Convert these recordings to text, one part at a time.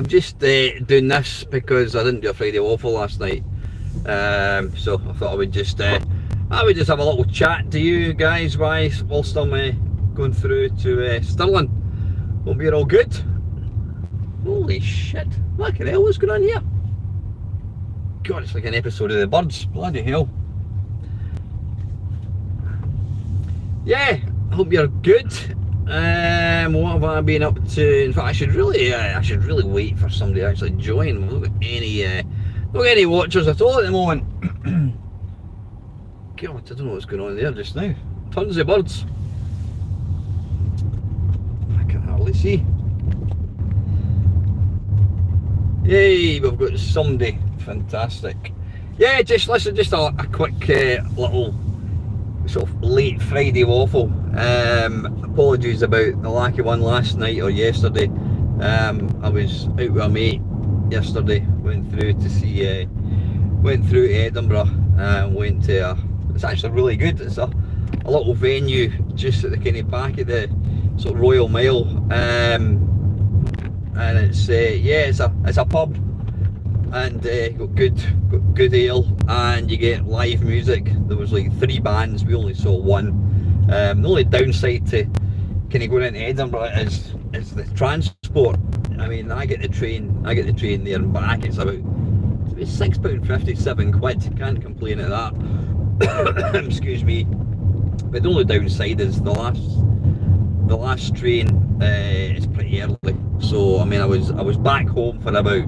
I'm just doing this because I didn't do a Friday waffle last night. So I thought I would just have a little chat to you guys whilst I'm going through to Stirling. Hope you're all good. Holy shit! What the hell is going on here? God, it's like an episode of The Birds. Bloody hell. Yeah, hope you're good. What have I been up to? In fact, I should really wait for somebody to actually join. We've not got any watchers at all at the moment. God, I don't know what's going on there just now. Tons of birds. I can hardly see. Yay, we've got somebody. Fantastic. Yeah, just a quick little sort of late Friday waffle. Apologies about the lack of one last night or yesterday. I was out with a mate yesterday. Went through to Edinburgh and went to it's actually really good. It's a little venue just at the kind of back of the sort of Royal Mile, and it's it's a pub, and got good ale, and you get live music. There was like 3 bands, we only saw one. The only downside to kind of going into Edinburgh is the transport. I mean, I get the train there and back. It's about £6.50, £7. Can't complain at that. Excuse me. But the only downside is the last train is pretty early. So I mean, I was back home for about,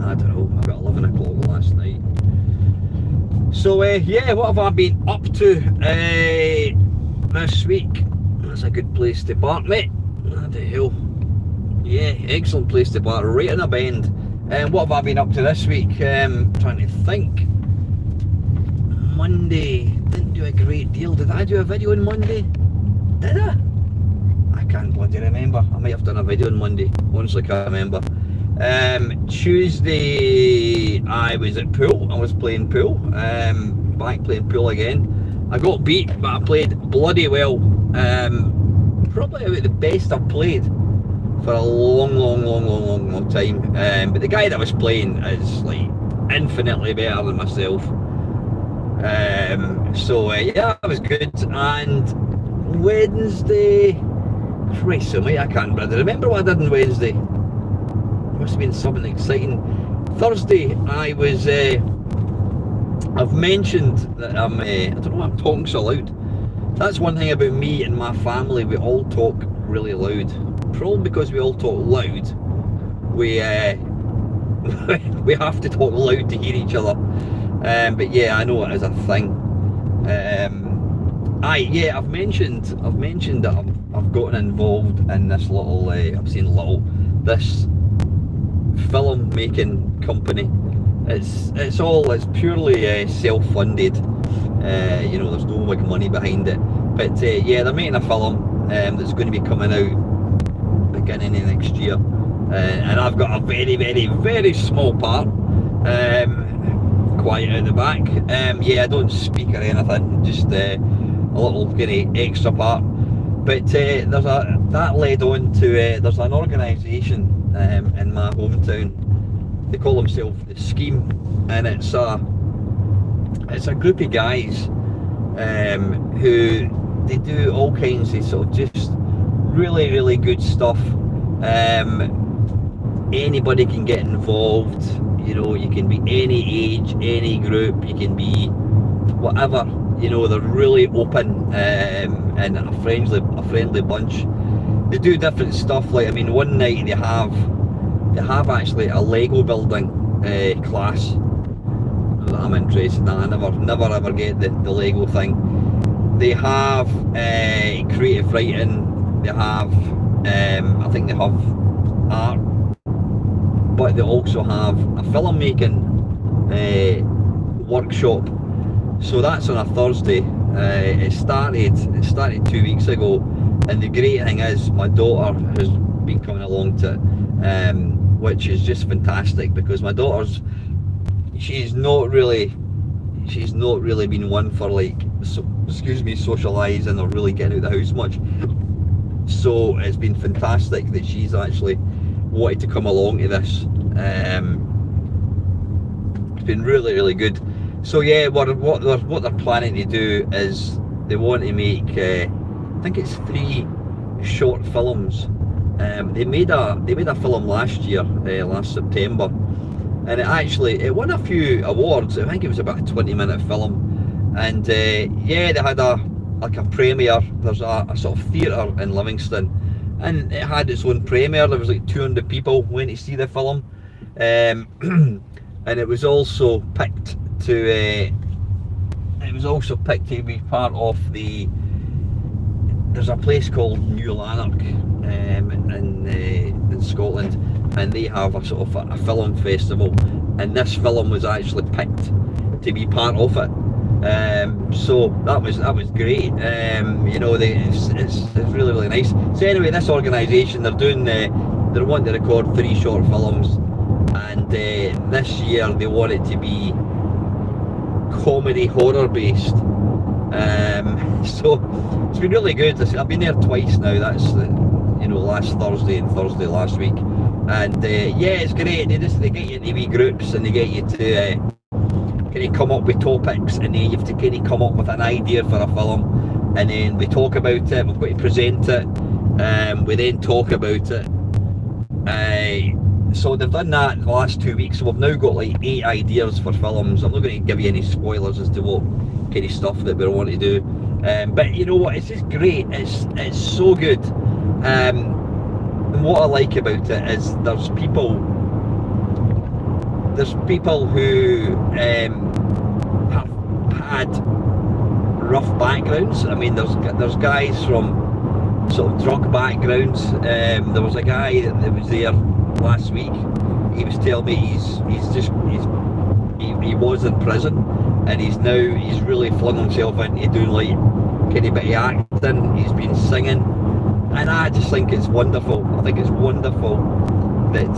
I don't know, about 11 o'clock last night. So yeah, what have I been up to this week? That's a good place to park, mate. What the hell? Yeah, excellent place to park, right in a bend. What have I been up to this week? Trying to think. Monday, didn't do a great deal. Did I do a video on Monday? Did I? I can't bloody remember. I might have done a video on Monday. Honestly, can't remember. Tuesday, I was at pool. I was playing pool. Back playing pool again. I got beat, but I played bloody well. Probably about the best I've played for a long time. But the guy that was playing is like infinitely better than myself. So yeah, that was good. And Wednesday, Christ almighty, I can't remember what I did on Wednesday. Must have been something exciting. Thursday, I was. I've mentioned that I don't know why I'm talking so loud. That's one thing about me and my family. We all talk really loud. Probably because we all talk loud. We we have to talk loud to hear each other. But yeah, I know it is a thing. I've mentioned that I've gotten involved in this little. This film making company. It's purely self-funded. You know, there's no big money behind it. But yeah, they're making a film that's going to be coming out beginning of next year, and I've got a very small part. Quiet at the back. Yeah, I don't speak or anything, just a little kind of extra part. But there's that led on to there's an organisation in my hometown. They call themselves the Scheme, and it's a group of guys who they do all kinds of sort of just really good stuff. Anybody can get involved. You know, you can be any age, any group, you can be whatever. You know, they're really open and a friendly bunch. They do different stuff. Like, I mean, one night they have actually a Lego building class that I'm interested in. I never ever get the Lego thing. They have creative writing. They have I think they have art. But they also have a film making workshop. So that's on a Thursday. It started 2 weeks ago, and the great thing is my daughter has been coming along to it, which is just fantastic, because my daughter's she's not really been one for like socialising or really getting out of the house much. So it's been fantastic that she's actually wanted to come along to this. It's been really, really good. So yeah, what they're planning to do is they want to make, I think it's 3 short films. They made a film last year, last September, and it won a few awards. I think it was about a 20-minute film, and yeah, they had a premiere. There's a sort of theatre in Livingston, and it had its own premiere. There was like 200 people went to see the film, and it was also picked to be part of the. There's a place called New Lanark in Scotland, and they have a sort of a film festival, and this film was actually picked to be part of it. So that was great. You know, it's really, really nice. So anyway, this organisation, they're wanting to record 3 short films, and this year they want it to be comedy horror based. So it's been really good. I've been there twice now. That's last Thursday and Thursday last week, and yeah, it's great. They get you into wee groups, and they get you to kind of come up with topics, and then you have to kind of come up with an idea for a film, and then we talk about it. We've got to present it. We then talk about it. So they've done that the last 2 weeks. So we've now got like 8 ideas for films. I'm not going to give you any spoilers as to what kind of stuff that we want to do, but you know what? It's just great. It's so good. And what I like about it is there's people who have had rough backgrounds. I mean, there's guys from sort of drug backgrounds. There was a guy that was there last week. He was telling me he was in prison, and he's really flung himself into doing like kind of bit of acting. He's been singing, and I just think it's wonderful. I think it's wonderful that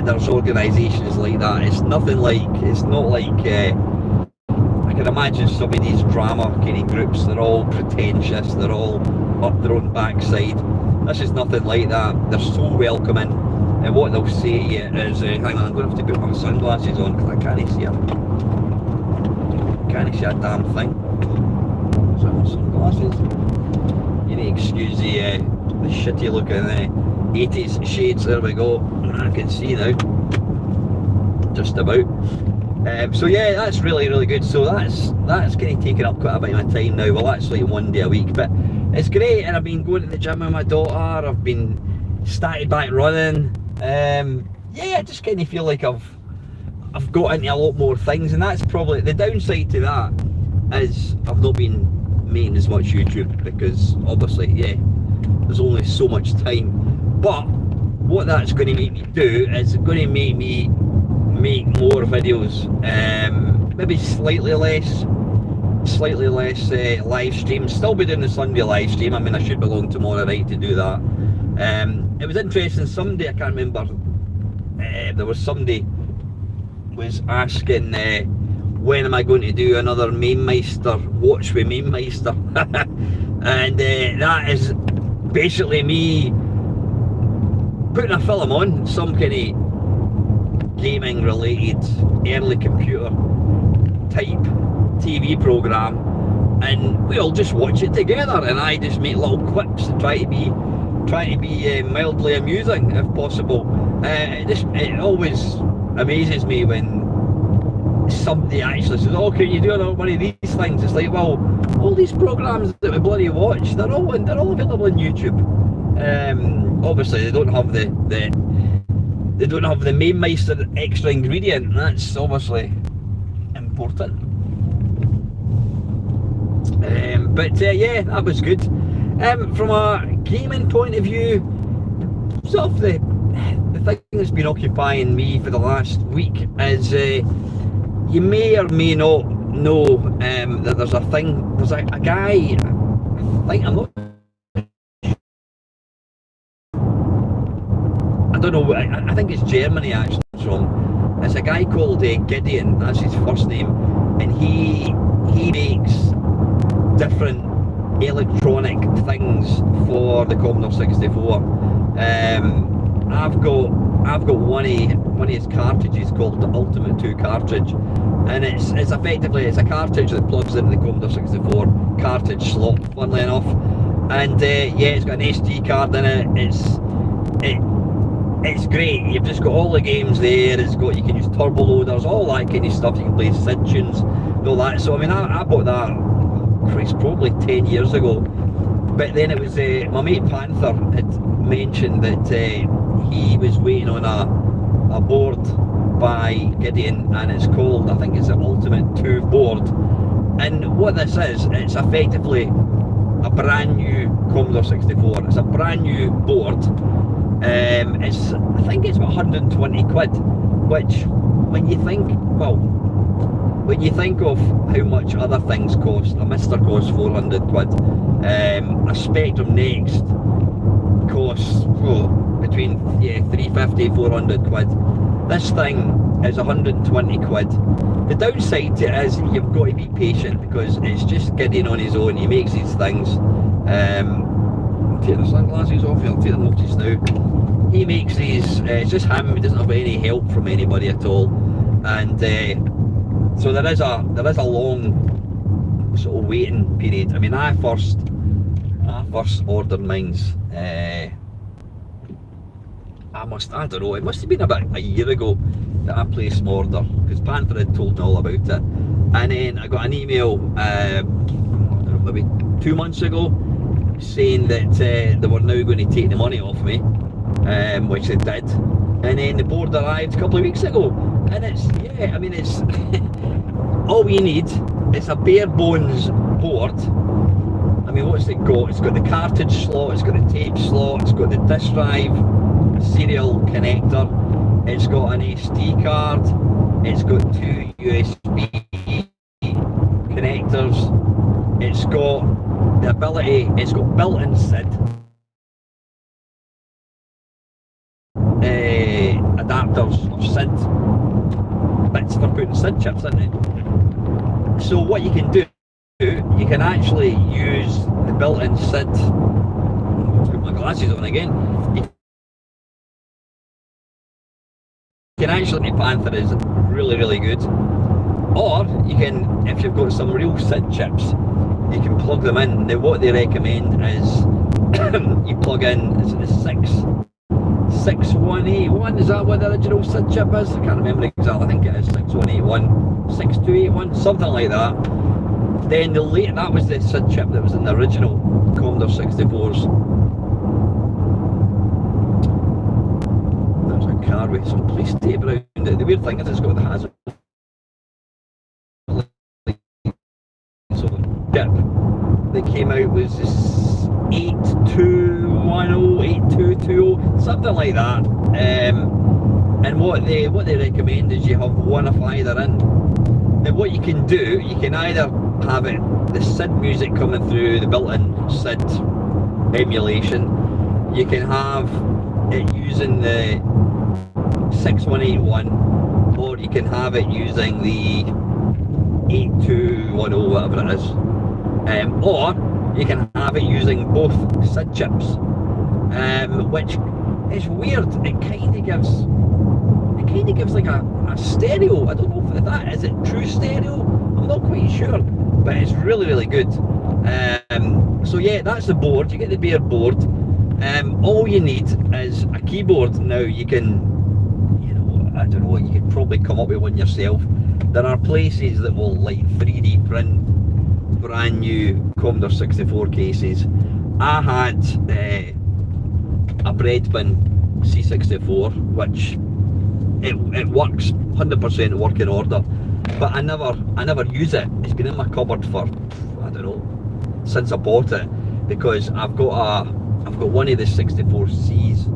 there's organisations like that. It's not like I can imagine some of these drama kind of groups. They're all pretentious. They're all up their own backside. This is nothing like that. They're so welcoming, and what they'll say to you is, hang on, I'm going to have to put my sunglasses on because I can't see a damn thing. So my sunglasses. You need to excuse the shitty looking 80s shades. There we go. I can see now, just about. So yeah, that's really, really good. So that's kind of taken up quite a bit of my time now. Well, actually 1 day a week, but it's great. And I've been going to the gym with my daughter. I've been started back running. Yeah, I just kind of feel like I've got into a lot more things, and that's probably the downside to that is I've not been making as much YouTube because obviously, yeah, there's only so much time. But what that's going to make me do is it's going to make me make more videos, maybe slightly less live streams. Still be doing the Sunday live stream. I mean, I should be along tomorrow night to do that. It was interesting. Somebody, I can't remember, there was somebody was asking when am I going to do another Mamemeister watch with Mamemeister. And that is basically me putting a film on, some kind of gaming related early computer type TV program, and we all just watch it together, and I just make little clips and try to be mildly amusing if possible. It always amazes me when somebody actually says, oh, can you do another one of these things? It's like, well, all these programs that we bloody watch, they're all available on YouTube. Obviously they don't have the Mamemeister extra ingredient, and that's obviously important. But yeah, that was good. From a gaming point of view, sort of the thing that's been occupying me for the last week is you may or may not know that there's a guy, I don't know, I think it's Germany actually. It's a guy called Gideon, that's his first name, and he makes different electronic things for the Commodore 64. I've got one of his cartridges called the Ultimate 2 cartridge, and it's effectively it's a cartridge that plugs into the Commodore 64 cartridge slot, funnily enough, and yeah, it's got an SD card in it. It's great. You've just got all the games there. It's got, you can use turbo loaders, all that kind of stuff. You can play SID tunes and all that. So I mean, I bought that, Christ, probably 10 years ago. But then it was my mate Panther had mentioned that he was waiting on a board by Gideon, and it's called, I think it's the Ultimate 2 board. And what this is, it's effectively a brand new Commodore 64. It's a brand new board. I think it's about 120 quid, which when you think of how much other things cost, a Mister costs 400 quid, a Spectrum Next costs between 350 400 quid. This thing is 120 quid. The downside to it is you've got to be patient, because it's just Gideon on his own. He makes these things. I'm taking the sunglasses off here, I'll take them off just now. He makes these, it's just him, he doesn't have any help from anybody at all. And so there is a long sort of waiting period. I mean, I first ordered mine's, I don't know, it must have been about a year ago that I placed my order, because Panther had told me all about it. And then I got an email, I don't know, maybe 2 months ago, saying that they were now going to take the money off me, which they did. And then the board arrived a couple of weeks ago, and it's, yeah, I mean, it's all you need. It's a bare bones board. I mean, what's it got? It's got the cartridge slot, it's got the tape slot, it's got the disk drive serial connector, it's got an SD card, it's got 2 USB connectors, it's got the ability, it's got built-in SID adapters, or SID bits for putting SID chips in it. So what you can do, you can actually use the built-in SID. Let's put my glasses on again. You can actually, Panther is really good. Or you can, if you've got some real SID chips, you can plug them in. Now what they recommend is you plug in, is it the 6181, is that what the original SID chip is? I can't remember exactly, I think it is 6181, 6281, something like that. Then that was the SID chip that was in the original Commodore 64s. There's a car with some police tape around it. The weird thing is it's got the hazard chip that came out was this 8210, 8220, something like that. And what they recommend is you have one of either in. Now what you can do, you can either have the SID music coming through the built-in SID emulation. You can have it using the 6181, or you can have it using the 8210, whatever it is. Or you can have it using both SID chips, which is weird. It kind of gives like a stereo. I don't know if that is it true stereo. I'm not quite sure, but it's really good. So yeah, that's the board. You get the bare board. All you need is a keyboard. Now you can, I don't know, you could probably come up with one yourself. There are places that will like 3D print brand new Commodore 64 cases. I had a Breadbin C64, which it works 100% working order, but I never use it. It's been in my cupboard for, I don't know, since I bought it, because I've got one of the 64Cs,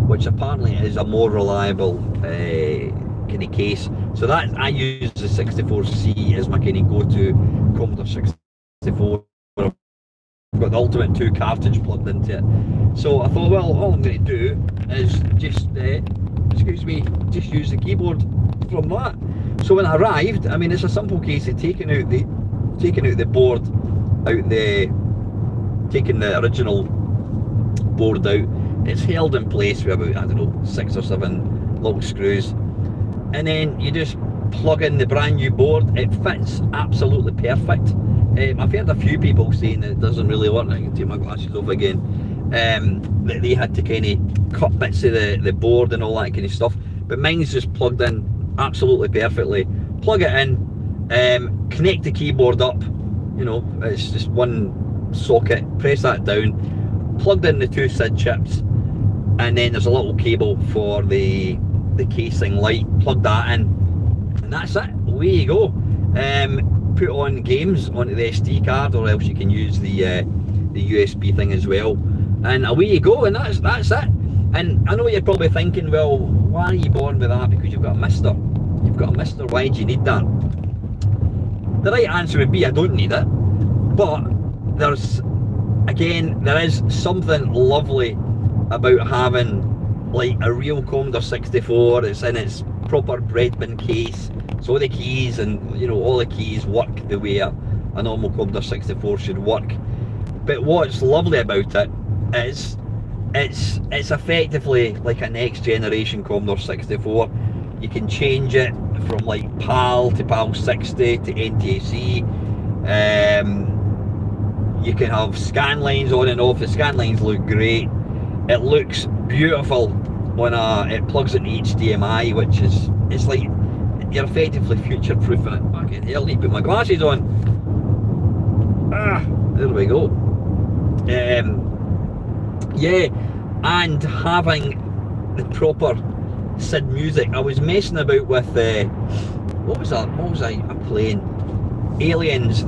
which apparently is a more reliable kind of case. So that I use the 64C as my kind of go-to Commodore 64. I've got the Ultimate 2 cartridge plugged into it. So I thought, well, all I'm going to do is just, just use the keyboard from that. So when I arrived, I mean, it's a simple case of taking out the board, taking the original board out, It's held in place with about, I don't know, 6 or 7 little screws, and then you just plug in the brand new board. It fits absolutely perfect. I've heard a few people saying that it doesn't really work. I can take my glasses off again. That they had to kind of cut bits of the board and all that kind of stuff, but mine's just plugged in absolutely perfectly. Plug it in, connect the keyboard up, you know, it's just one socket, press that down, plugged in the 2 SID chips, and then there's a little cable for the casing light, plug that in, and that's it, away you go. Put on games onto the SD card, or else you can use the USB thing as well, and away you go, and that's it. And I know you're probably thinking, well, why are you bored with that? Because you've got a Mister. You've got a Mister, why do you need that? The right answer would be I don't need it, but there is something lovely about having like a real Commodore 64. It's in its proper breadbin case, so the keys and, you know, all the keys work the way a normal Commodore 64 should work. But what's lovely about it is it's effectively like a next generation Commodore 64. You can change it from like PAL to PAL 60 to NTSC. You can have scan lines on and off. The scan lines look great. It looks beautiful when it plugs into HDMI, which is, it's like you're effectively future proofing it. Fucking hell, need to put my glasses on. There we go. Yeah, and having the proper SID music. I was messing about with what was I playing? Aliens,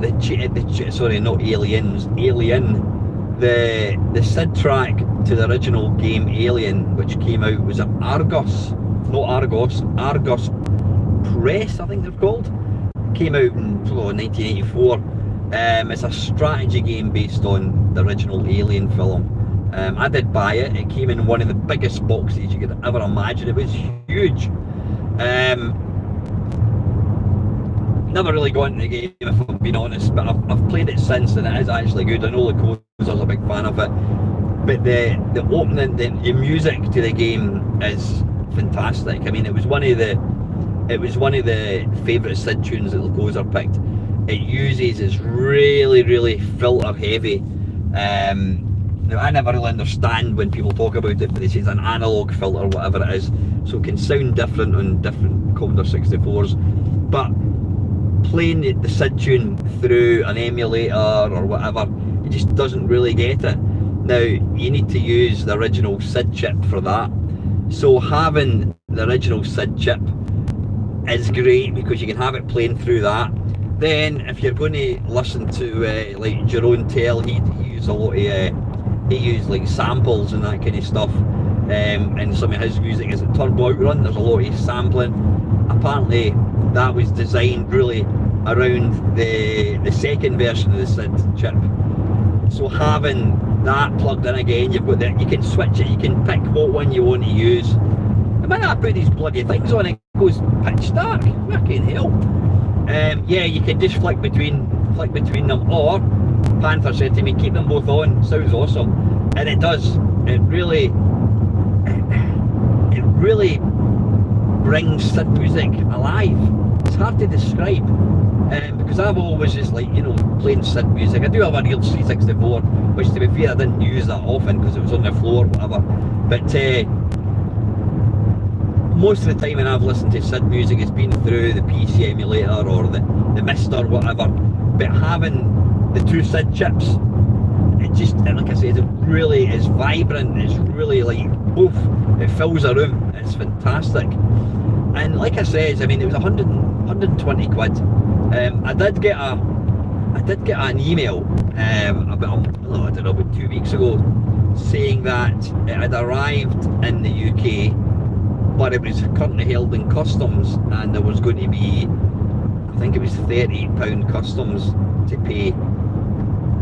sorry, not Aliens, Alien. The SID track to the original game Alien, which came out, was it Argos? Not Argos, Argos Press, I think they're called. Came out in 1984. It's a strategy game based on the original Alien film. I did buy it. It came in one of the biggest boxes you could ever imagine. It was huge. Never really got into the game, if I'm being honest, but I've played it since, and it is actually good. I know the Coazer's a big fan of it, but the opening, the music to the game is fantastic. I mean, it was one of the favourite SID tunes that the Coazer picked. It uses is really filter heavy. Now, I never really understand when people talk about it, but they say it's an analog filter, whatever it is, so it can sound different on different Commodore 64s. But playing the SID tune through an emulator or whatever, it just doesn't really get it. Now, you need to use the original SID chip for that. So having the original SID chip is great because you can have it playing through that. Then, if you're going to listen to like Jerome Tell, he used a lot of he used like samples and that kind of stuff, and some of his music is at Turbo Outrun. There's a lot of sampling. Apparently that was designed really around the second version of the SID chip. So having that plugged in again, you've got that, you can switch it, you can pick what one you want to use. And when I put these bloody things on, it goes pitch dark. Fucking hell. Yeah, you can just flick between them, or Panther said to me, keep them both on. Sounds awesome, and it does. It really brings SID music alive. It's hard to describe, because I've always just, like, you know, playing SID music. I do have a real 364, which, to be fair, I didn't use that often because it was on the floor or whatever, but most of the time when I've listened to SID music, it's been through the PC emulator or the Mister or whatever. But having the 2 SID chips, it just, like I said, it really is vibrant. It's really like, oof, it fills a room. It's fantastic. And like I said, I mean, it was 120 quid. I did get an email about, I don't know, about 2 weeks ago, saying that it had arrived in the UK, but it was currently held in customs, and there was going to be, I think it was £38 customs to pay,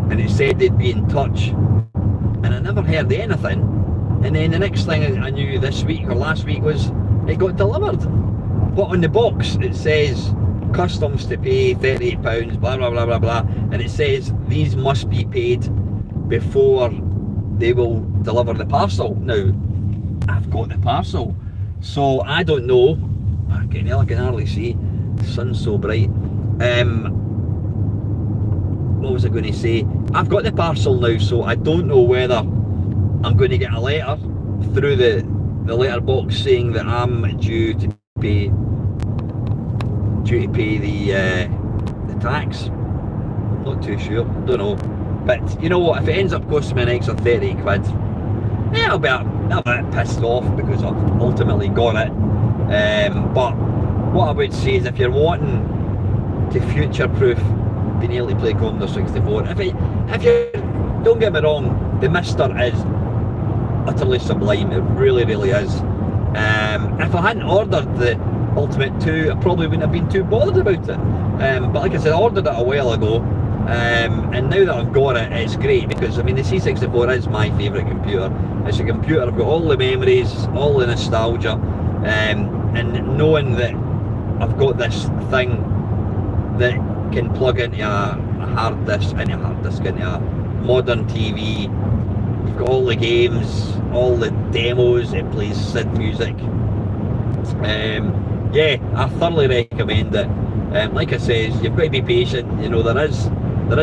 and it said they'd be in touch, and I never heard anything. And then the next thing I knew this week or last week was it got delivered, but on the box it says customs to pay £38, blah blah blah blah blah, and it says these must be paid before they will deliver the parcel. Now, I've got the parcel, so I don't know. I can hardly see. The sun's so bright. What was I going to say? I've got the parcel now, so I don't know whether I'm going to get a letter through the letterbox saying that I'm due to pay the tax. I'm not too sure. Don't know. But you know what? If it ends up costing me an extra 30 quid, yeah, I'll be a bit pissed off because I've ultimately got it. But what I would say is, if you're wanting to future-proof being able to play Commodore 64, if you don't get me wrong, the Mister is utterly sublime. It really, really is. If I hadn't ordered the Ultimate 2, I probably wouldn't have been too bothered about it. But like I said, I ordered it a while ago, and now that I've got it, it's great because, I mean, the C64 is my favourite computer. It's a computer, I've got all the memories, all the nostalgia, and knowing that I've got this thing that can plug into a hard disk, into a modern TV. You've got all the games, all the demos, it plays SID music. Yeah, I thoroughly recommend it. Like I says, you've got to be patient. You know, there is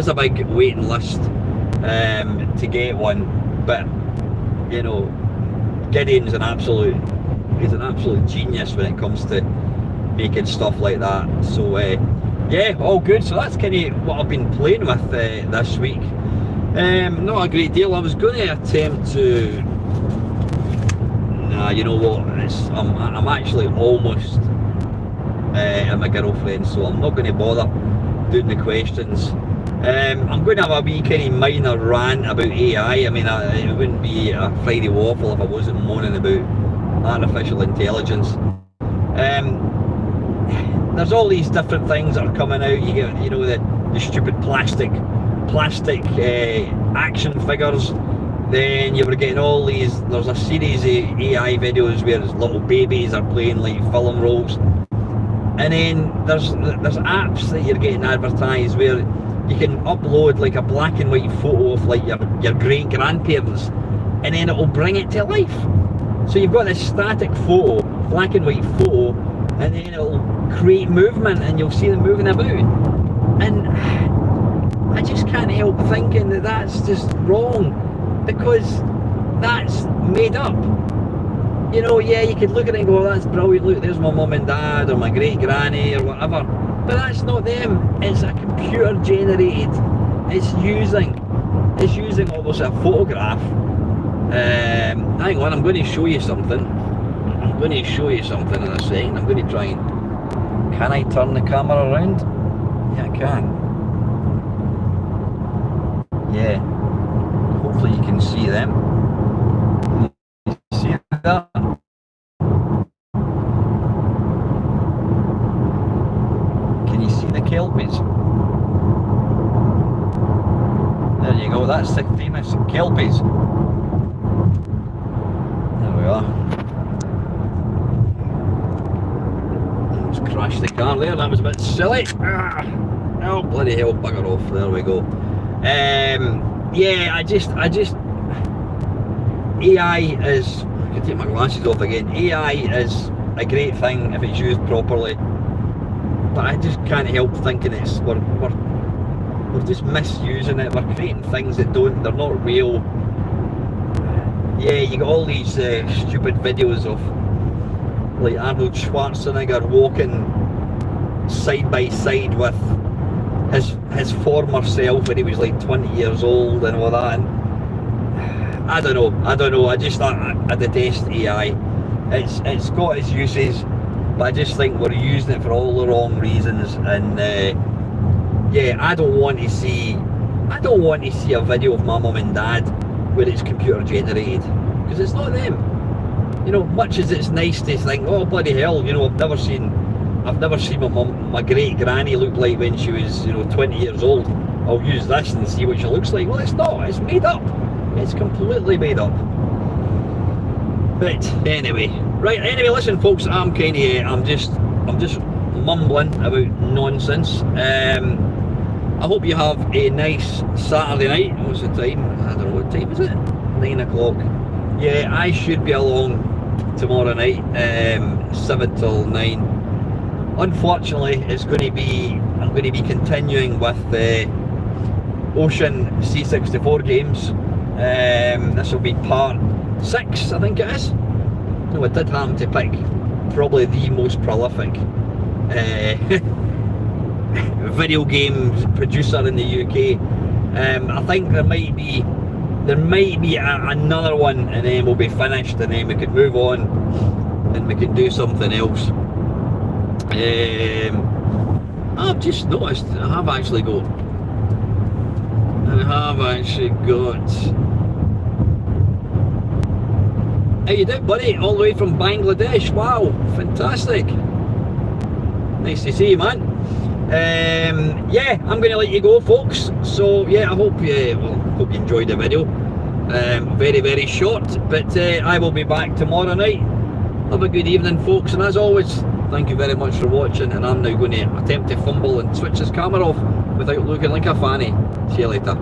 a big waiting list to get one, but you know, Gideon's an absolute genius when it comes to making stuff like that. So yeah, all good. So that's kind of what I've been playing with this week. Not a great deal. I was going to attempt to. Nah, you know what? I'm actually almost at my girlfriend, so I'm not going to bother doing the questions. I'm going to have a wee kind of minor rant about AI. I mean, it wouldn't be a Friday waffle if I wasn't moaning about artificial intelligence. There's all these different things that are coming out. You get, you know, the stupid plastic action figures. Then you were getting all these. There's a series of AI videos where little babies are playing like film roles, and then there's apps that you're getting advertised where you can upload like a black and white photo of like your great grandparents, and then it will bring it to life. So you've got this static photo, black and white photo, and then it'll create movement and you'll see them moving about. And I just can't help thinking that that's just wrong, because that's made up. You know, yeah, you could look at it and go, that's brilliant, look, there's my mum and dad or my great granny or whatever, but that's not them. It's a computer generated. It's using almost a photograph. Hang on, I'm going to show you something. In a second. I'm going to try and... Can I turn the camera around? Yeah, I can. Yeah. Hopefully you can see them. Can you see that? Can you see the kelpies? There you go, that's the famous kelpies. There we are. Crashed the car there, that was a bit silly. Oh bloody hell, bugger off, there we go. Yeah, I just AI is, I can take my glasses off again. AI is a great thing if it's used properly, but I just can't help thinking we're just misusing it. We're creating things that they're not real. Yeah, you got all these stupid videos of like Arnold Schwarzenegger walking side by side with his former self when he was like 20 years old and all that. And I don't know. I detest AI. It's got its uses, but I just think we're using it for all the wrong reasons. And yeah, I don't want to see a video of my mum and dad where it's computer generated, because it's not them. You know, much as it's nice to think, oh bloody hell, you know, I've never seen my great granny look like when she was, you know, 20 years old. I'll use this and see what she looks like. Well, it's not. It's made up. It's completely made up. But anyway, right. Anyway, listen, folks. I'm just mumbling about nonsense. I hope you have a nice Saturday night. What's the time? I don't know what time is it. 9 o'clock. Yeah, I should be along tomorrow night, 7 till 9. Unfortunately, I'm going to be continuing with the Ocean C64 games. This will be part 6, I think it is. No, I did happen to pick probably the most prolific video games producer in the UK. I think there might be another one, and then we'll be finished, and then we can move on and we can do something else. I've just noticed I have actually got how you doing, buddy? All the way from Bangladesh. Wow, fantastic. Nice to see you, man. Yeah, I'm going to let you go, folks. So yeah, I hope you enjoyed the video. Very, very short, but I will be back tomorrow night. Have a good evening, folks, and as always, thank you very much for watching, and I'm now going to attempt to fumble and switch this camera off without looking like a fanny. See you later.